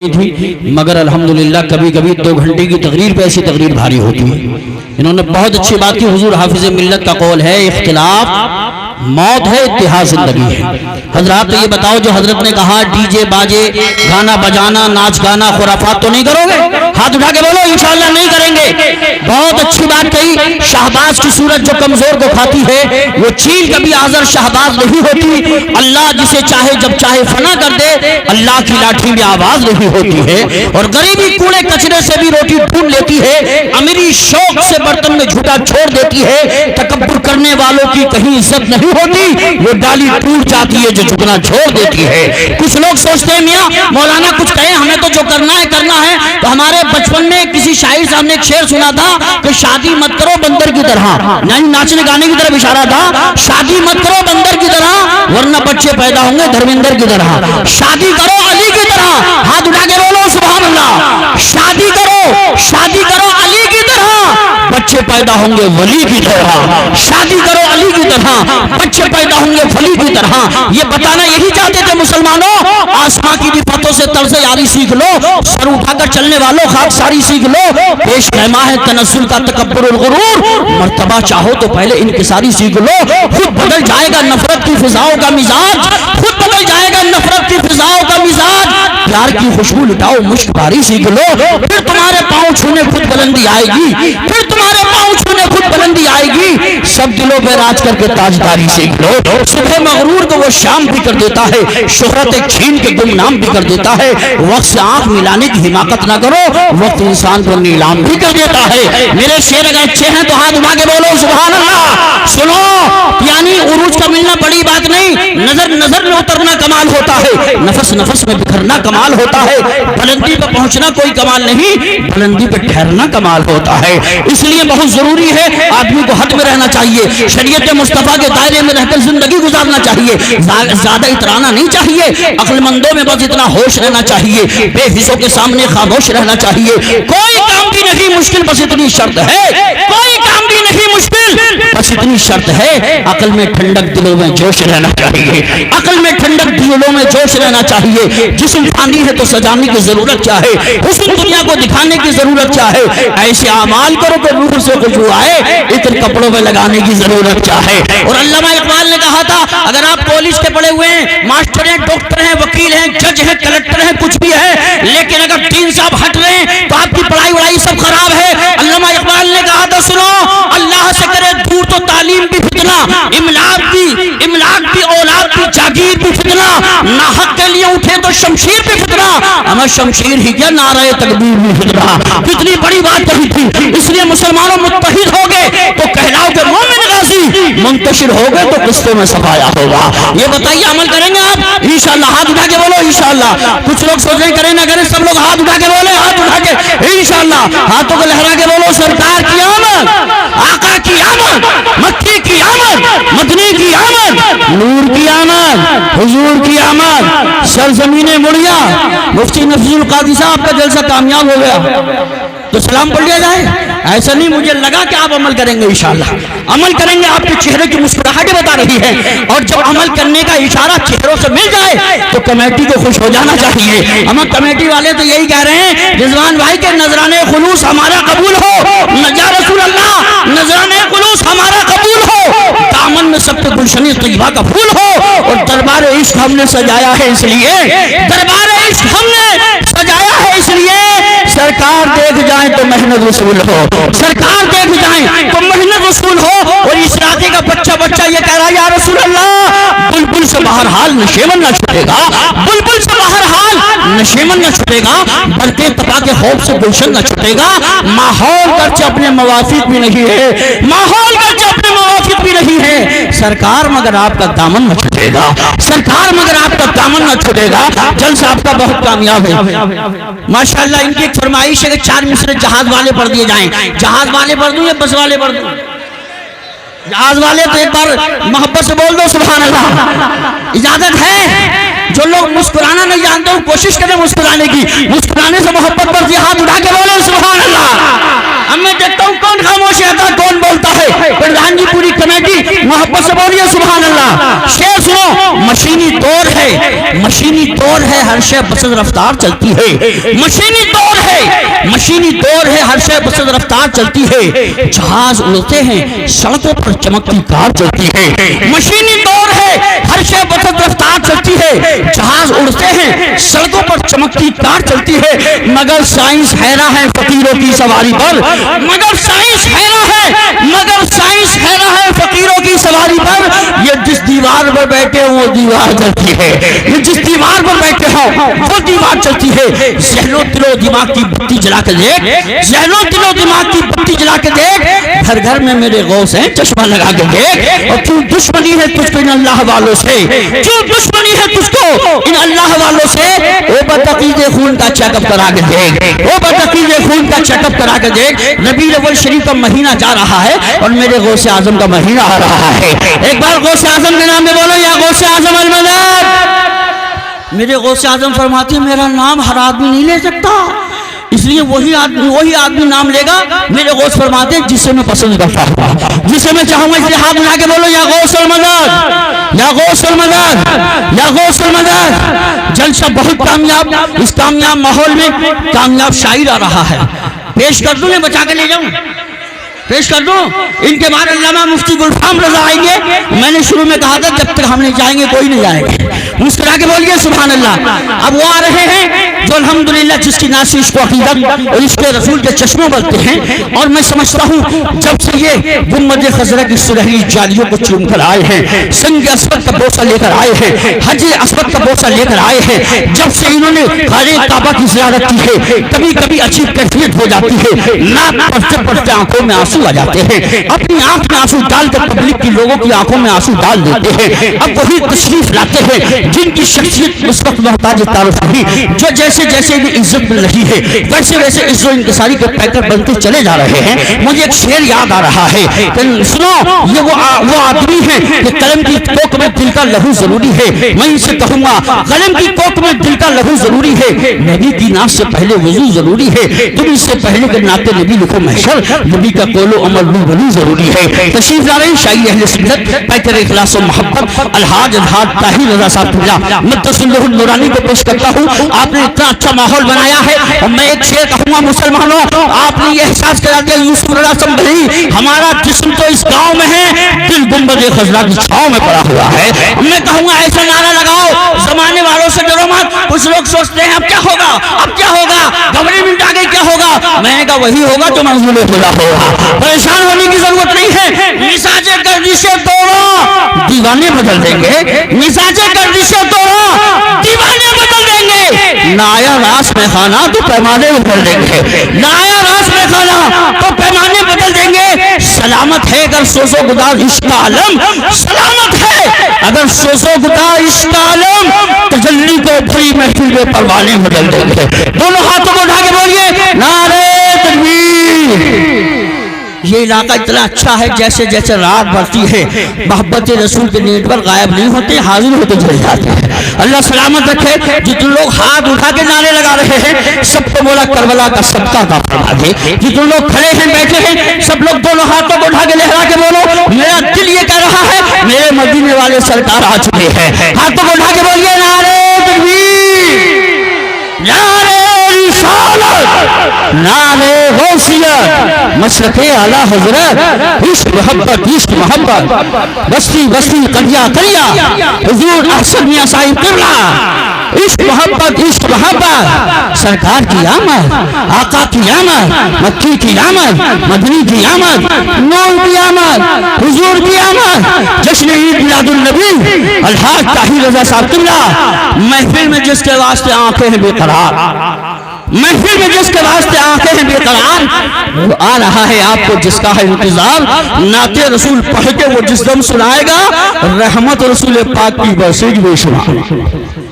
थी, मगर अल्हम्दुलिल्लाह कभी कभी 2 घंटे की तकरीर पे ऐसी तकरीर भारी होती है। इन्होंने बहुत अच्छी बात की। हुजूर हाफिज मिल्लत का कौल है, इख्तिलाफ मौत है, इत्तिहाद जिंदगी है। हजरात ये बताओ, जो हजरत ने कहा डीजे बाजे गाना बजाना नाच गाना खुराफात तो नहीं करोगे? हाथ उठा के बोलो इंशाअल्लाह नहीं करेंगे। बहुत अच्छी बात कही। शहबाज की सूरत जो कमजोर को खाती है वो चील कभी आजर शहबाज नहीं होती। अल्लाह जिसे चाहे जब चाहे फना कर दे, अल्लाह की लाठी में आवाज नहीं होती है। और गरीबी कूड़े कचरे से भी रोटी ढूंढ लेती है। अमीरी शौक से बर्तन में झूठा छोड़ देती है। तकब्बुर करने वालों की कहीं इज्जत नहीं होती, वो डाली टूट जाती है जो झुकना छोड़ देती है। कुछ लोग सोचते हैं मियां मौलाना कुछ कहे, हमें तो जो करना है करना है। तो हमारे बचपन में किसी शायर साहब ने एक शेर सुना था कि शादी मत करो बंदर की तरह, नहीं नाचने गाने की तरफ इशारा था। शादी मत करो बंदर की तरह वरना बच्चे पैदा होंगे धर्मेंद्र की तरह। शादी करो अली की तरह, हाथ उठा के बोलो सुभान अल्लाह। शादी करो अली की तरह, बच्चे पैदा होंगे वली की तरह। शादी करो अली की तरह, बच्चे पैदा होंगे वली की तरह। ये बताना यही चाहते थे मुसलमानों। आसमां की विपतों से तर्ज यारी सीख लो, सर उठाकर चलने वालों खाकसारी सीख लो। पेश कहमा है तनस्सुल का तकब्बुर और गुरूर, मर्तबा चाहो तो पहले इनकिसारी सीख लो। खुद बदल जाएगा नफरत की फिजाओं का मिजाज, खुद बदल जाएगा नफरत की फिजाओं का मिजाज। प्यार की खुशबू लुटाओ मुश्क बारी सीख लो, फिर तुम्हारे पाँव छूने खुद बुलंदी आएगी, फिर तुम्हारे पाँव छूने खुद बुलंदी आएगी। सब दिलों पे राज करके ताजदारी सीख लो। सुबह मगरूर को वो शाम भी कर देता है, शोहरत छीन के गुमनाम भी कर देता है। वक्त से आंख मिलाने की हिमाकत ना करो, वक्त इंसान को नीलाम भी कर देता है। मेरे शेर अगर अच्छे हैं तो हाथ उठा के बोलो सुभान अल्लाह। सुनो, यानी उरूज का मिलना बड़ी बात नहीं, नजर नजर में उतरना कमाल होता है, नफस नफस में बिखरना कमाल होता है। बुलंदी पर पहुंचना कोई कमाल नहीं, बुलंदी पर ठहरना कमाल होता है। इसलिए बहुत जरूरी है आदमी को हद में रहना चाहिए, शरीयत मुस्तफा के दायरे में रहकर जिंदगी गुजारना चाहिए। ज्यादा इतराना नहीं चाहिए, अक्लमंदों में बस इतना होश रहना चाहिए, बेहिस्सों के सामने खामोश रहना चाहिए। कोई काम भी नहीं मुश्किल, बस इतनी शर्त है, कोई काम भी नहीं मुश्किल, बस इतनी शर्त है। अकल में ठंडक दिलों में जोश रहना चाहिए, अकल में ठंडक दिलों में जोश रहना चाहिए। जिस्म फानी है तो सजाने की जरूरत क्या है, हुस्न दुनिया को दिखाने की जरूरत क्या है। ऐसे अमाल करो कि रूह से खुशबू आए, इतने कपड़ों में लगाने की जरूरत क्या है। और अल्लामा इकबाल ने कहा था, अगर आप कॉलेज के पढ़े हुए हैं, मास्टर हैं, डॉक्टर हैं, वकील हैं, जज हैं, कलेक्टर हैं, कुछ भी है, लेकिन अगर 3 साल हट रहे हैं तो आपकी पढ़ाई वढ़ाई सब खराब है। अल्लामा इकबाल ने कहा था, सुनो अल्लाह से करे दूर तो तालीम भी फितना, इमलाक भी औलाद भी जागीर भी फितना, ना हक के लिए उठे तो शमशीर भी फितना, हमें शमशीर ही क्या नारे तकबीर भी फितना। कितनी बड़ी बात कही थी। इसलिए मुसलमानों मुत्तहिद हो गए तो कहलाओगे मोमिन गाजी, मुंतशिर हो गए तो किस्तों में सफाया होगा। ये बताइए अमल करेंगे आप इंशाअल्लाह? हाथ उठा के बोलो इंशाअल्लाह। कुछ लोग सोच रहे करें ना करें, सब लोग हाथ उठा के बोले, हाथ उठा के इंशाअल्लाह, हाथों को लहरा के बोलो सरकार की आमद, आका की आमद, मक्की की आमद, मदनी की आमद, नूर की आमद, हुजूर की आमद, सरजमीने मुड़िया। मुफ्ती नफीजुल कादी साहब का जलसा कामयाब हो गया तो सलाम पढ़ लिया जाए? ऐसा नहीं, मुझे लगा कि आप अमल करेंगे इंशाअल्लाह, अमल करेंगे। आपके चेहरे की मुस्कुराहटें बता रही है। और जब अमल करने का इशारा चेहरों से मिल जाए तो कमेटी को खुश हो जाना चाहिए। हम कमेटी वाले तो यही कह रहे हैं, रिजवान भाई के नजराने खुलूस हमारा कबूल हो, या रसूल अल्लाह नजराने खुलूस हमारा कबूल हो, दामन में सब पे गुलशनी तैयबा का फूल हो। और दरबार इश्क हमने सजाया है इसलिए, दरबार इश्क हमने सजाया है इसलिए, सरकार देख जाए तो मेहनत वसूल हो, सरकार देख जाए तो मेहनत वसूल हो। और इस इलाके का बच्चा ये कह रहा है, या रसूल अल्लाह बुलबुल से बाहर हाल नशेमन न छूटेगा, बुलबुल से बाहर हाल नशेमन न छूटेगा, बल्कि तपा के खौफ से गुलशन न छूटेगा। माहौल गर्चे अपने मवाफिक भी नहीं है, माहौल गर्चे अपने मवाफिक भी नहीं है, सरकार मगर आपका दामन न छूटेगा, सरकार मगर आपका दामन न छूटेगा। जलसा आपका बहुत कामयाब है माशाअल्लाह। इनकी एक फरमाइश है कि 4 मिसरे जहाज वाले पढ़ दिए जाएं। जहाज वाले पढ़ दूं या बस वाले पढ़ दूं? जहाज वाले तो एक बार मोहब्बत से बोल दो सुभान अल्लाह। इजाजत है? जो लोग मुस्कुराना नहीं जानते वो कोशिश करें मुस्कुराने की, मुस्कुराने से मोहब्बत बढ़ती है। हाथ उठा के बोले सुभान अल्लाह। अब मैं देखता हूँ कौन खामोश रहता है, कौन बोलता है। प्रधान जी पूरी कमेटी मोहब्बत से बोलिए सुभान अल्लाह। शेर سنو مشینی دور ہے، مشینی دور ہے، ہر شے بسد رفتار چلتی ہے، مشینی دور ہے، مشینی دور ہے، ہر شے بسد رفتار چلتی ہے، جہاز اڑتے ہیں سڑکوں پر چمکتی کار چلتی ہے، مشینی دور ہے، ہر شے بسد رفتار چلتی ہے، جہاز اڑتے ہیں سڑکوں پر چمکتی کار چلتی ہے، مگر سائنس حیران ہے فقیروں کی سواری پر، مگر سائنس حیران ہے، مگر سائنس حیران ہے فقیروں کی سواری پر، یہ جس دیوار پر بیٹھے ہوں وہ دیوار چلتی ہے، یہ جس دیوار پر بیٹھے ہوں وہ دیوار چلتی ہے، ذہن و دل و دماغ کی بتی جلا کے دیکھ، ذہن و دل و دماغ کی بتی جلا کے دیکھ، گھر گھر میں میرے غوث ہیں چشمہ لگا کے دیکھ، اور کیوں دشمنی ہے تجھ کو ان اللہ والوں سے، کیوں دشمنی ہے تجھ کو ان اللہ والوں سے، او بدعقیدے خون کا چیک اپ کرا کے دیکھ، او بدعقیدے خون کا چیک اپ کرا کے دیکھ، ربیع الاول شریف کا مہینہ جا رہا ہے اور میرے غوث اعظم کا مہینہ آ رہا ہے، ایک بار غوث اعظم کے نام میں بولو یا غوث اعظم المدد۔ میرے غوث اعظم فرماتے ہیں میرا نام ہر آدمی نہیں لے سکتا، اس لیے وہی آدمی نام لے گا، میرے غوث فرماتے ہیں جسے میں پسند کرتا ہوں، جسے میں چاہوں گا، اس لیے ہاتھ ملا کے بولو یا غوث المدد، یا غوث المدد، یا غوث المدد۔ جلسہ بہت کامیاب، اس کامیاب ماحول میں کامیاب شاعر آ رہا ہے، پیش کر دوں یا بچا کے لے جاؤں؟ پیش کر دوں؟ ان کے بعد علامہ مفتی گلفام رضا آئیں گے، میں نے شروع میں کہا تھا جب تک ہم نہیں جائیں گے کوئی نہیں جائے گا، مسکرا کے بولیے سبحان اللہ۔ اب وہ آ رہے ہیں جو الحمدللہ جس کی ناسی عشق و عقیدت اور عشق رسول کے چشمے بلتے ہیں، اور میں سمجھتا ہوں جب سے یہ گنبد خضرا کی سنہری جالیوں کو چوم کر آئے ہیں، سنگ اسود کا بوسہ لے کر آئے ہیں، حج اسود کا بوسہ لے کر آئے ہیں، جب سے انہوں نے خانہ کعبہ کی زیارت کی ہے، کبھی کبھی اچھی کیفیت ہو جاتی ہے، ناک پڑھتے پڑھتے آنکھوں میں آنسو آ جاتے ہیں، اپنی آنکھ میں آنسو ڈال کر پبلک کی لوگوں کی آنکھوں میں آنسو ڈال دیتے ہیں، اب وہی تشریف لاتے ہیں جن کی شخصیت اس وقت محتاج تعارف نہیں، جو جیسے جیسے انہیں عزت مل رہی ہے ویسے ویسے عزت و انکساری کے پیکر بنتے چلے جا رہے ہیں۔ مجھے ایک شعر یاد آ رہا ہے، سنو، یہ وہ آدمی ہے کہ قلم کی کوک میں دل کا لہو ضروری ہے، میں اسے کہوں گا قلم کی کوک میں دل کا لہو ضروری ہے، نبی کی ناز سے پہلے وضو ضروری ہے، تم اس سے پہلے کہ نعت نبی لکھو محشر، نبی کا قول و عمل بنی ضروری ہے۔ تشریف لا رہے ہیں شاعر اہل سنت پیکر اخلاص و محبت الحاج طاہر رضا صاحب قبلہ، میں تسلح النورانی کو پیش کرتا ہوں۔ آپ نے اتنا اچھا ماحول بنایا ہے، اور میں ایک شعر کہوں گا مسلمانوں، آپ نے یہ احساس کرا دیا یوسف رضا سنبھلی، ہمارا جسم تو اس گاؤں میں ہے، دل گنبد خضرا کی چھاؤں میں پڑا ہوا ہے۔ میں کہوں گا ایسا نعرہ لگاؤ زمانے والوں سے ڈرو مت، کچھ لوگ سوچتے ہیں اب کیا ہوگا، اب کیا ہوگا، گورنمنٹ آگے کیا ہوگا، میں نے کہا وہی ہوگا جو منظور خدا ہوگا، پریشان ہونے کی ضرورت نہیں ہے، مزاج گردشیں توڑو دیوانے بدل دیں گے، مزاج گردشیں توڑو دیوانے بدل دیں گے، نایا راس میں خانہ تو پیمانے بدل دیں گے، نایا راس میں خانہ تو پیمانے بدل دیں گے، سلامت ہے اگر سوزو گداز عشق عالم، سلامت ہے اگر سوزو گداز عشق عالم، تجلی کو بھری محفل میں پروانے بدل دیں گے۔ دونوں ہاتھوں کو اٹھا کے بولیے نعرہ تکبیر۔ یہ علاقہ اتنا اچھا ہے، جیسے جیسے رات بڑھتی ہے محبت رسول کے نیٹ پر غائب نہیں ہوتے، حاضر ہوتے چلے جاتے ہیں۔ اللہ سلامت رکھے، جتنے لوگ ہاتھ اٹھا کے نعرے لگا رہے ہیں سب کو مولا کربلا کا صدقہ عطا فرما دے، جتنے لوگ کھڑے ہیں بیٹھے ہیں سب لوگ دونوں ہاتھوں کو اٹھا کے لہرا کے بولو، میرا دل یہ کہہ رہا ہے میرے مدینے والے سرکار آ چکے ہیں، ہاتھوں کو اٹھا کے بولیے نعرہ تکبیر، نعرہ رسالت، نعرہ غوثیت، مسلک اعلیٰ حضرت، عشق محبت، عشق محبت، بستی بستی قریا قریا، حضور احسن میاں صاحب قبلہ، عشق محبت، عشق محبت، سرکار کی آمد، آقا کی آمد، مکی کی آمد، مدنی کی آمد، نور کی آمد، حضور کی آمد، جشن عید میلاد النبی الحاج طاہر رضا صاحب قبلہ، محفل میں جس کے واسطے آنکھیں ہیں بے قرار، محفل میں جس کے واسطے آنکھیں ہیں بے قرار، وہ آ رہا ہے آپ کو جس کا ہے انتظار، نعت رسول پڑھ کے وہ جس دم سنائے گا، رحمت رسول پاک کی برسے گی بے شمار۔